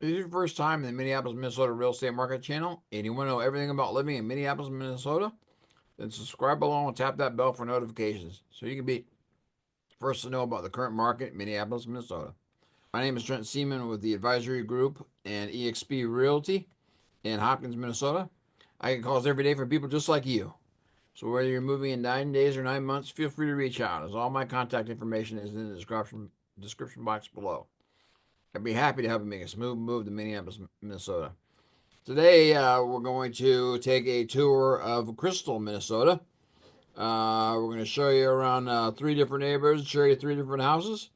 If it's your first time in the Minneapolis, Minnesota real estate market channel and you want to know everything about living in Minneapolis, Minnesota, then subscribe below and tap that bell for notifications so you can be first to know about the current market in Minneapolis, Minnesota. My name is Trent Seaman with the Advisory Group and EXP Realty in Hopkins, Minnesota. I get calls every day from people just like you. So whether you're moving in 9 days or 9 months, feel free to reach out, as all my contact information is in the description box below. I'd be happy to help you make a smooth move to Minneapolis, Minnesota. Today, we're going to take a tour of Crystal, Minnesota. We're going to show you around 3 different neighborhoods, show you 3 different houses,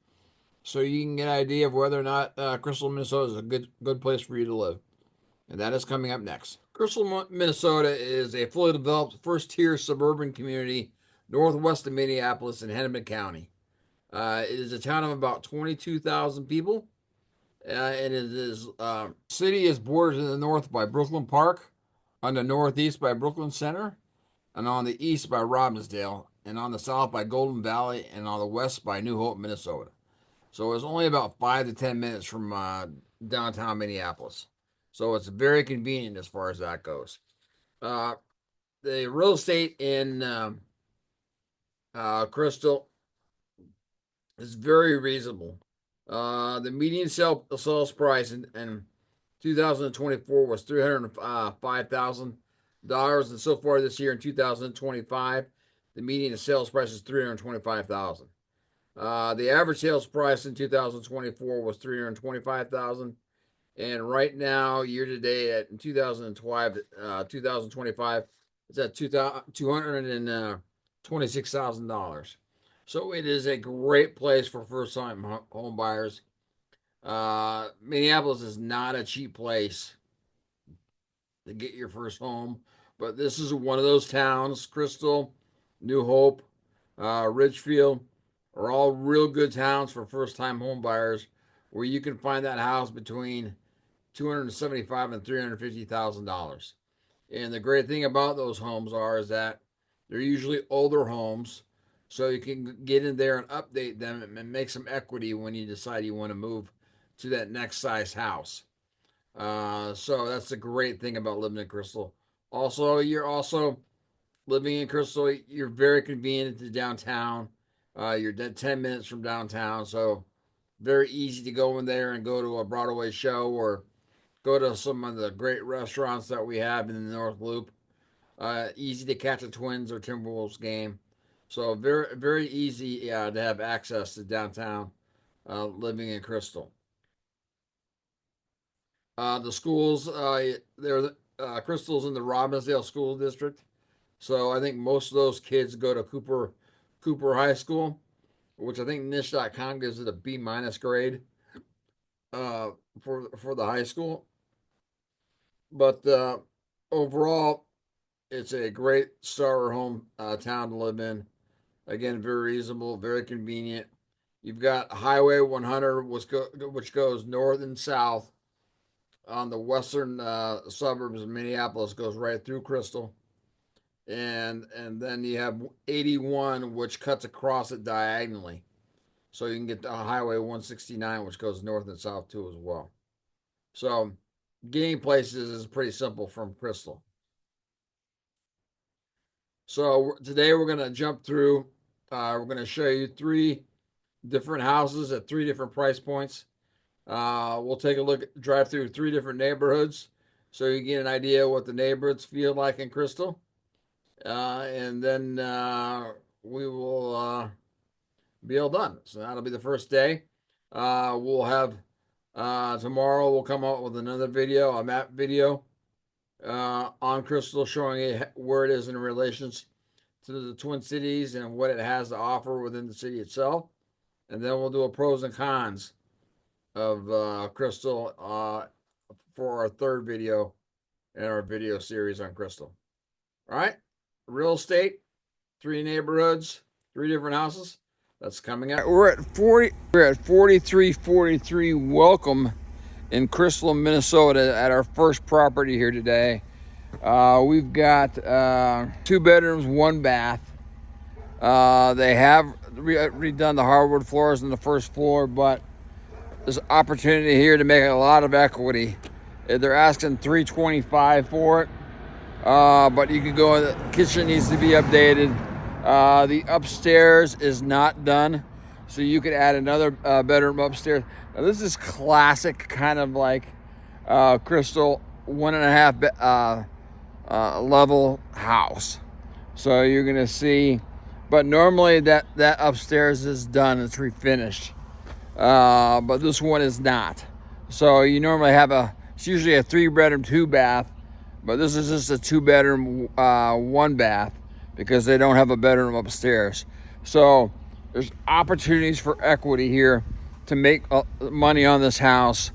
so you can get an idea of whether or not Crystal, Minnesota is a good place for you to live. And that is coming up next. Crystal, Minnesota is a fully developed first-tier suburban community northwest of Minneapolis in Hennepin County. It is a town of about 22,000 people. And it is city is bordered to the north by Brooklyn Park, on the northeast by Brooklyn Center, and on the east by Robbinsdale, and on the south by Golden Valley, and on the west by New Hope, Minnesota. So it's only about 5 to 10 minutes from downtown Minneapolis. So it's very convenient as far as that goes. The real estate in Crystal is very reasonable. The median sales price in 2024 was $305,000, and so far this year in 2025, the median sales price is $325,000. The average sales price in 2024 was $325,000, and right now, year to date at 2025, it's at $226,000. So it is a great place for first-time home buyers. Minneapolis is not a cheap place to get your first home, but this is one of those towns. Crystal, New Hope, Ridgefield are all real good towns for first-time home buyers, where you can find that house between $275,000 and $350,000. And the great thing about those homes is that they're usually older homes, so you can get in there and update them and make some equity when you decide you want to move to that next size house. So that's the great thing about living in Crystal. Also, you're also living in Crystal. You're very convenient to downtown. You're 10 minutes from downtown, so very easy to go in there and go to a Broadway show or go to some of the great restaurants that we have in the North Loop. Easy to catch a Twins or Timberwolves game. So very, very easy to have access to downtown living in Crystal. The schools, Crystal's in the Robbinsdale School District. So I think most of those kids go to Cooper High School, which I think niche.com gives it a B- grade for the high school. But overall, it's a great starter home town to live in. Again, very reasonable, very convenient. You've got Highway 100, which goes north and south on the western suburbs of Minneapolis, goes right through Crystal. And then you have 81, which cuts across it diagonally. So you can get to Highway 169, which goes north and south too as well. So getting places is pretty simple from Crystal. So today we're going to jump through. We're going to show you 3 different houses at 3 different price points. We'll take a look, drive through 3 different neighborhoods, so you get an idea what the neighborhoods feel like in Crystal. And then we will be all done. So that'll be the first day. We'll have tomorrow. We'll come out with another video, a map video on Crystal, showing you where it is in relations to the Twin Cities and what it has to offer within the city itself. And then we'll do a pros and cons of Crystal for our 3rd video in our video series on Crystal. All right, real estate, 3 neighborhoods, 3 different houses. That's coming out. We're at 4343 Welcome in Crystal, Minnesota, at our first property here today. We've got 2 bedrooms, 1 bath. They have redone the hardwood floors on the first floor, but There's opportunity here to make a lot of equity. They're asking $325 for it, but you can go. The kitchen needs to be updated. The upstairs is not done, so you could add another bedroom upstairs. Now this is classic, kind of like Crystal 1.5 level house. So you're gonna see, but normally that upstairs is done, it's refinished. But this one is not. So you normally have it's usually a 3-bedroom, 2-bath, but this is just a 2-bedroom, 1-bath because they don't have a bedroom upstairs. So there's opportunities for equity here to make money on this house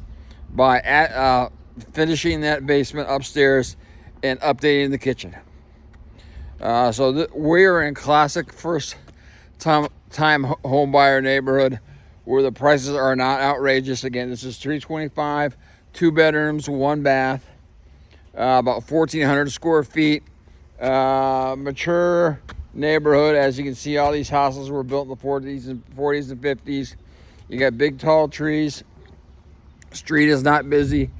by finishing that basement upstairs and updating the kitchen. So we're in classic first time home buyer neighborhood where the prices are not outrageous. Again, this is $325, 2 bedrooms, 1 bath, about 1,400 square feet. Mature neighborhood. As you can see, all these houses were built in the 40s and 50s. You got big tall trees. Street is not busy.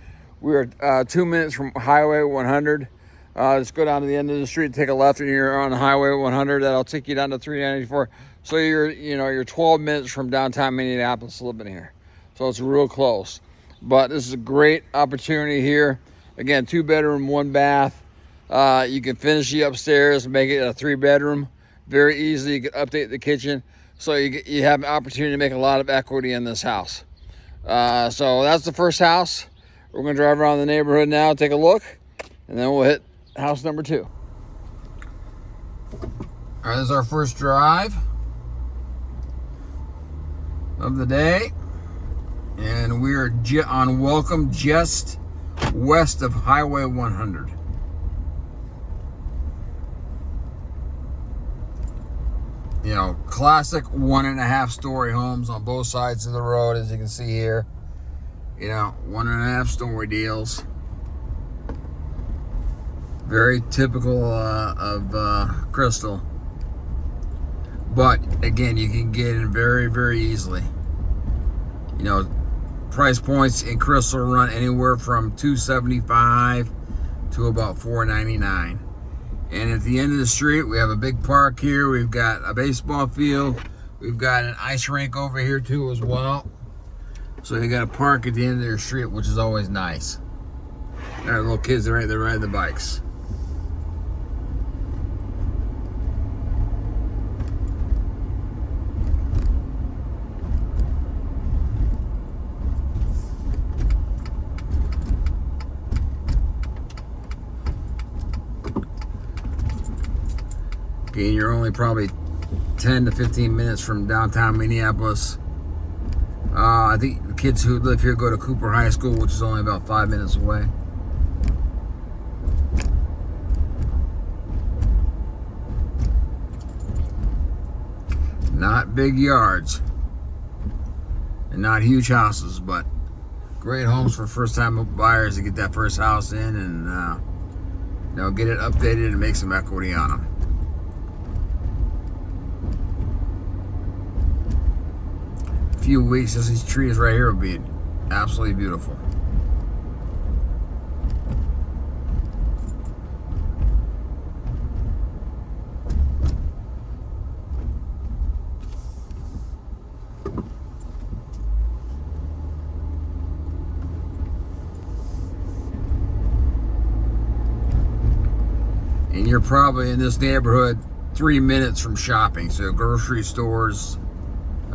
We're 2 minutes from Highway 100. Let's go down to the end of the street, take a left, and you're on Highway 100. That'll take you down to 394. So you're 12 minutes from downtown Minneapolis living here. So it's real close. But this is a great opportunity here. Again, 2 bedroom, 1 bath. You can finish the upstairs, make it a 3-bedroom very easily. You can update the kitchen. So you have an opportunity to make a lot of equity in this house. So that's the first house. We're going to drive around the neighborhood now, take a look, and then we'll hit house number 2. All right, this is our first drive of the day, and we are on Welcome, just west of Highway 100. You know, classic 1.5 story homes on both sides of the road, as you can see here. You know, 1.5 story deals. Very typical of Crystal. But again, you can get in very, very easily. You know, price points in Crystal run anywhere from $275 to about $499. And at the end of the street, we have a big park here. We've got a baseball field. We've got an ice rink over here too as well. So you got a park at the end of your street, which is always nice. There are little kids they're riding the bikes. Okay, you're only probably 10 to 15 minutes from downtown Minneapolis. I think the kids who live here go to Cooper High School, which is only about 5 minutes away. Not big yards and not huge houses, but great homes for first-time buyers to get that first house in and get it updated and make some equity on them. Few weeks, these trees right here will be absolutely beautiful. And you're probably in this neighborhood 3 minutes from shopping, so grocery stores,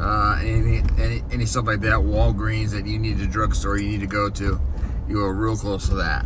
any stuff like that, Walgreens that you need, a drugstore you need to go to, you are real close to that.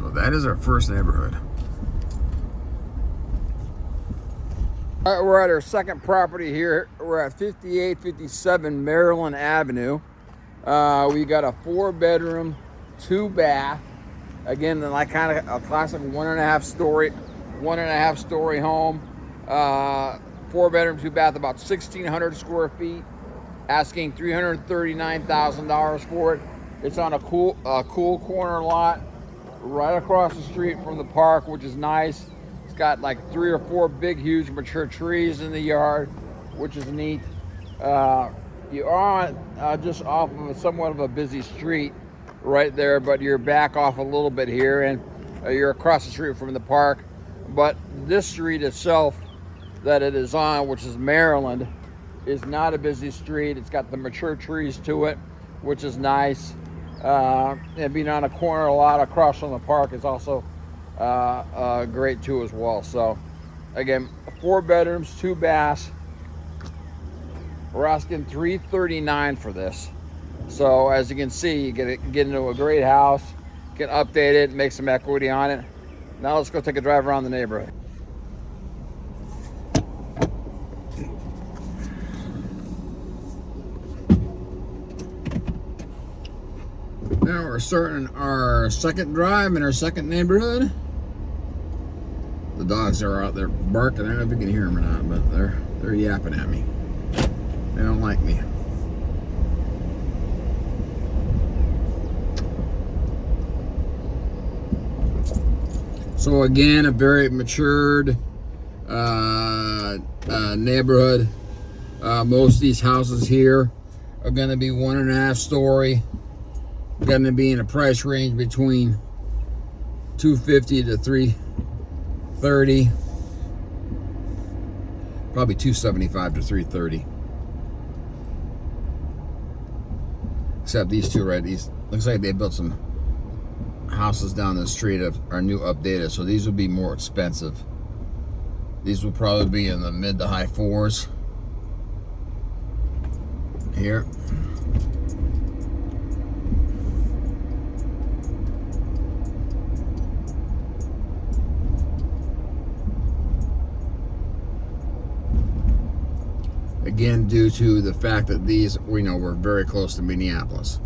So that is our first neighborhood. All right, we're at our second property here. We're at 5857 Maryland Avenue. We got a 4-bedroom, 2-bath. Again, like kind of a classic 1.5 story home. 4-bedroom, 2-bath, about 1,600 square feet. Asking $339,000 for it. It's on a cool corner lot right across the street from the park, which is nice. It's got like 3 or 4 big, huge, mature trees in the yard, which is neat. You are just off of somewhat of a busy street right there, but you're back off a little bit here, and you're across the street from the park. But this street itself that it is on, which is Maryland, is not a busy street. It's got the mature trees to it, which is nice. And being on a corner lot across from the park is also great too as well. So again, 4 bedrooms, 2 baths. We're asking $339,000 for this. So as you can see, you get into a great house, can update it, make some equity on it. Now let's go take a drive around the neighborhood. Now we're starting our second drive in our second neighborhood. The dogs are out there barking. I don't know if you can hear them or not, but they're yapping at me. They don't like me. So again, a very matured neighborhood. Most of these houses here are going to be 1.5 story. Going to be in a price range between $250,000 to $330,000. Probably $275,000 to $330,000. Except these two, right? These looks like they built some houses down the street are new updated, so these will be more expensive. These will probably be in the mid to high 4s here. Again, due to the fact that these, we know, we're very close to Minneapolis.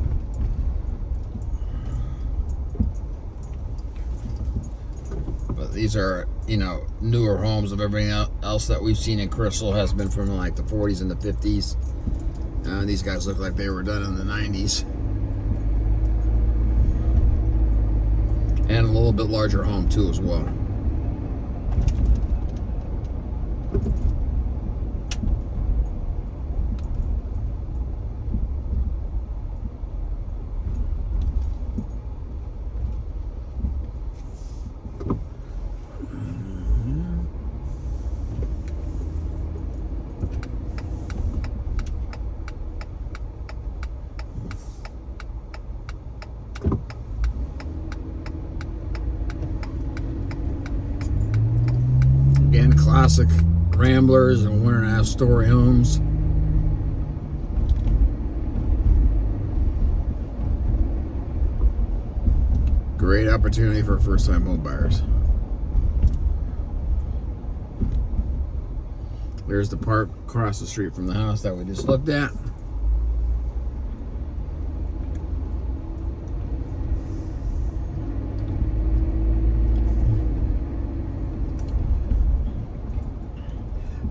But these are, you know, newer homes of everything else that we've seen in Crystal has been from like the 40s and the 50s. These guys look like they were done in the 90s. And a little bit larger home too as well. Again, classic ramblers and 1.5 story homes. Great opportunity for first-time home buyers. There's the park across the street from the house that we just looked at.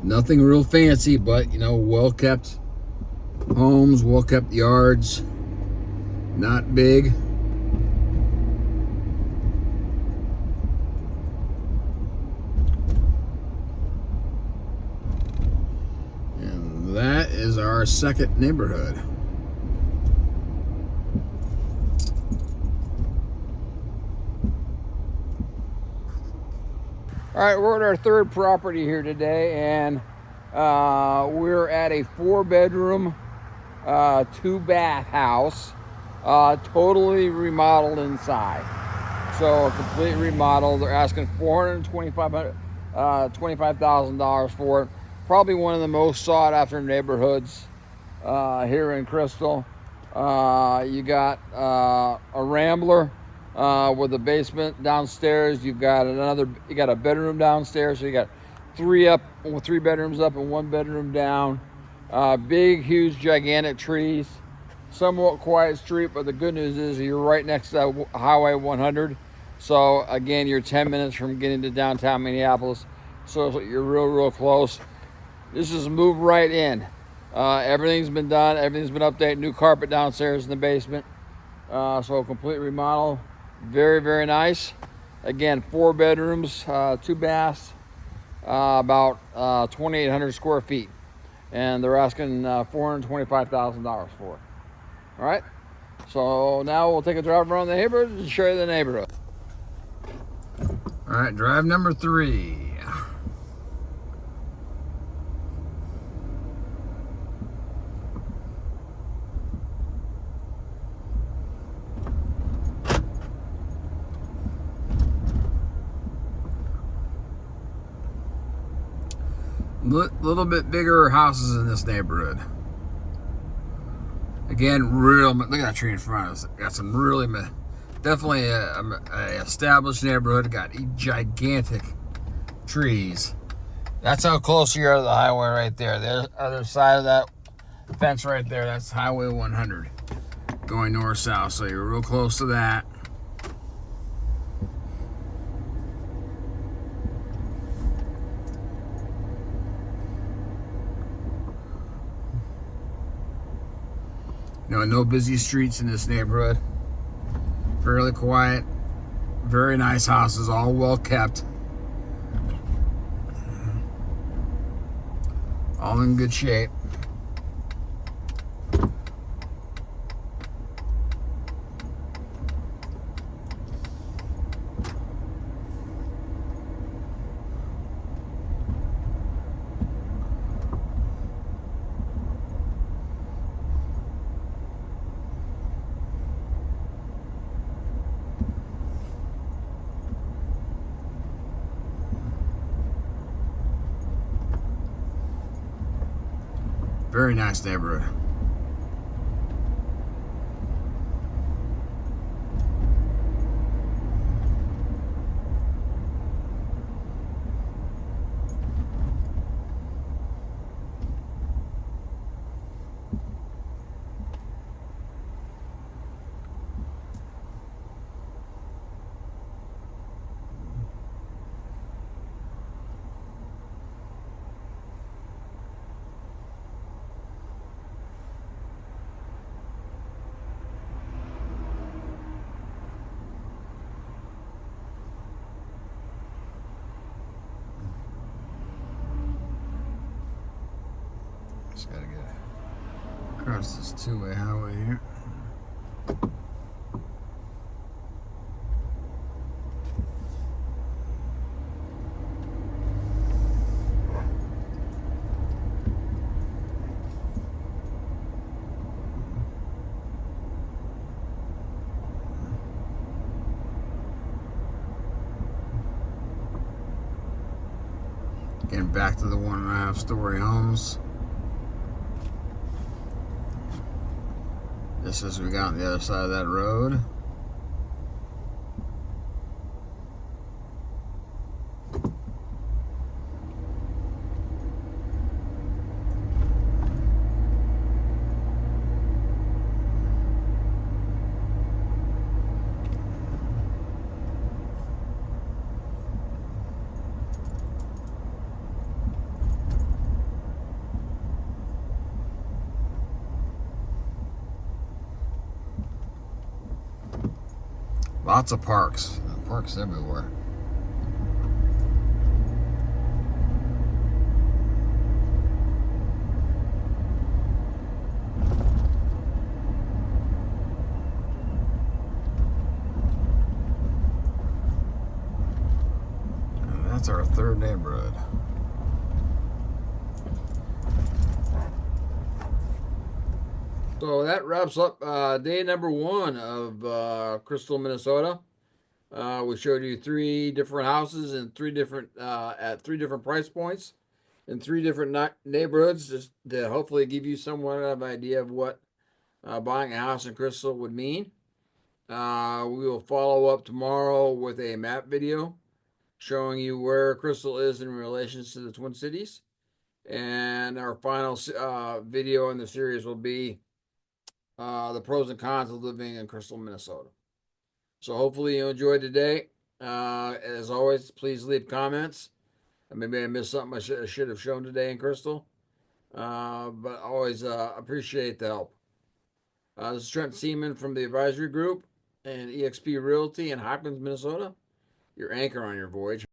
Nothing real fancy, but you know, well kept homes, well kept yards, not big. And that is our second neighborhood. All right, we're at our third property here today, and we're at a 4-bedroom, 2-bath house, totally remodeled inside. So a complete remodel. They're asking $25,000 for it. Probably one of the most sought after neighborhoods here in Crystal. You got a rambler with a basement downstairs. You got a bedroom downstairs. So you got three bedrooms up and one bedroom down. Big, huge, gigantic trees. Somewhat quiet street, but the good news is you're right next to Highway 100. So again, you're 10 minutes from getting to downtown Minneapolis. So you're real close. This is move right in. Everything's been done. Everything's been updated. New carpet downstairs in the basement. So complete remodel. Very nice. Again, 4 bedrooms, 2 baths, about 2,800 square feet. And they're asking $425,000 for it. All right. So now we'll take a drive around the neighborhood and show you the neighborhood. All right, drive number 3. Little bit bigger houses in this neighborhood. Again, look at that tree in front of us. Got some really, definitely a established neighborhood. Got gigantic trees. That's how close you are to the highway right there. The other side of that fence right there, that's Highway 100 going north-south. So you're real close to that. No busy streets in this neighborhood. Fairly quiet. Very nice houses, all well kept. All in good shape. Very nice neighborhood. Just gotta get across this 2-way highway here. Getting back to the 1.5 story homes. Just as we got on the other side of that road. Lots of parks. Parks everywhere. And that's our 3rd neighborhood. So that wraps up day number 1 of Crystal, Minnesota. We showed you 3 different houses and 3 different at 3 different price points in 3 different neighborhoods, just to hopefully give you somewhat of an idea of what buying a house in Crystal would mean. We will follow up tomorrow with a map video showing you where Crystal is in relation to the Twin Cities. And our final video in the series will be the pros and cons of living in Crystal, Minnesota. So hopefully you enjoyed today. As always, please leave comments. Maybe I missed something I should have shown today in Crystal. But always appreciate the help. This is Trent Seaman from the advisory group and EXP Realty in Hopkins, Minnesota, your anchor on your voyage.